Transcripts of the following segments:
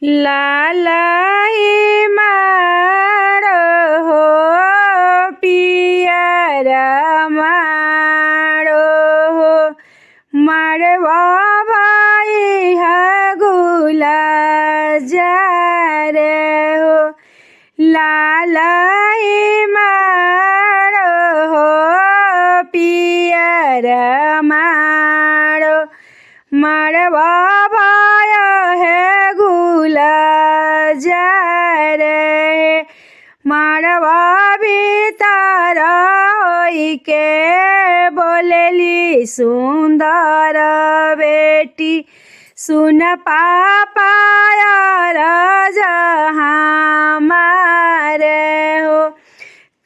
लालाई मारो हो पियर मारो हो मारवा भाई है गुला जार हो लालाई मारो हो पियर मारो मारवा भाई है गुला जार मारवा भीतर होई के बोलेली सुंदर बेटी सुन पापा जहाँ मारे हो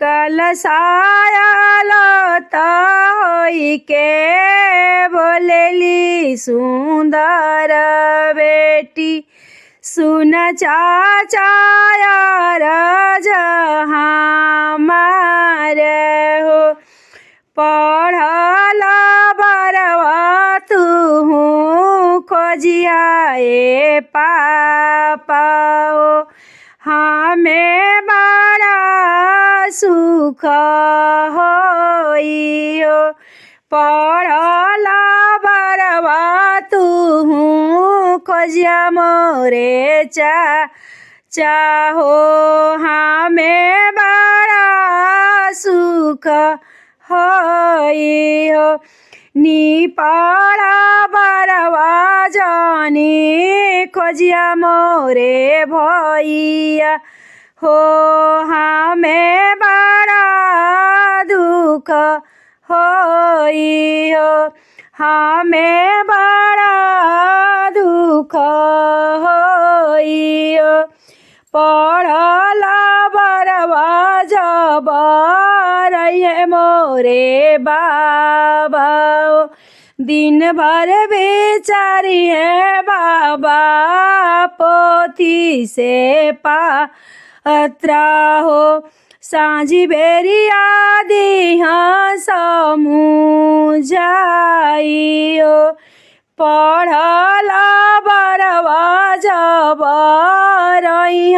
कलशायल होई के बोलेली सुंदर बेटी सुन चाचा जहाँ मारे हो पढ़ल बरवा तू खोजियाए पापा हो हमें बड़ा सुख होई हो पढ़ल बरवा तू खोजिया मोरे चाहो हमें बड़ा सुख होई हो नी पड़ा बरवा जानी खोजिया मोरे भैया हो हमें बड़ा दुख होई हो हमें बड़ा दुख होई हो पढ़ल बरवा जब रहे मोरे बाबा दिन भर बेचारी है बाबा पोथी से पात्रा हो सांझी बेरिया दिहा समूह जाइयो पढ़ल बरवा जब रही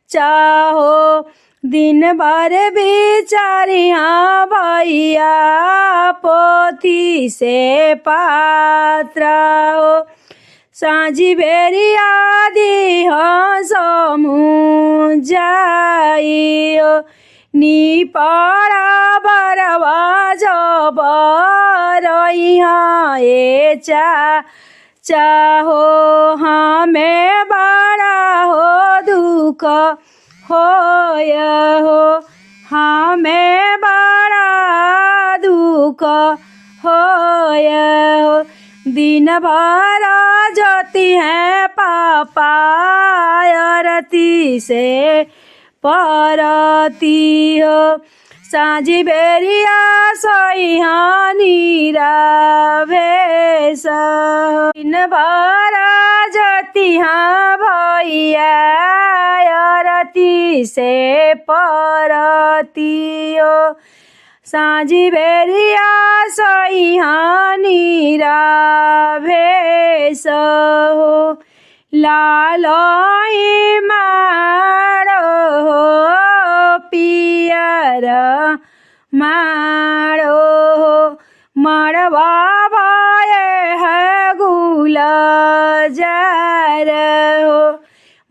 चाहो दिन भर बेचारिया भैया पोथी से पात्रा हो सांझी बेरिया दिह समूह जाइयो नी पड़ा बरवा जब रही चाहो हमें बड़ा हो दुख होय हो हमें बड़ा दुख होय हो दिन भर जोती है पापा आरती से परती हो सांझी बेरिया सोइहानी रावेश दिन भर जोती हाँ भैया आरती से परती हो सांझी बेरिया सोइहानी रावेश हो लालोई मारो हो पियर मारो हो मरवा भाए है गुला जार हो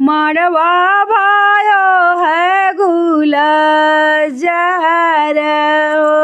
मरवा भायो है गुला जार हो।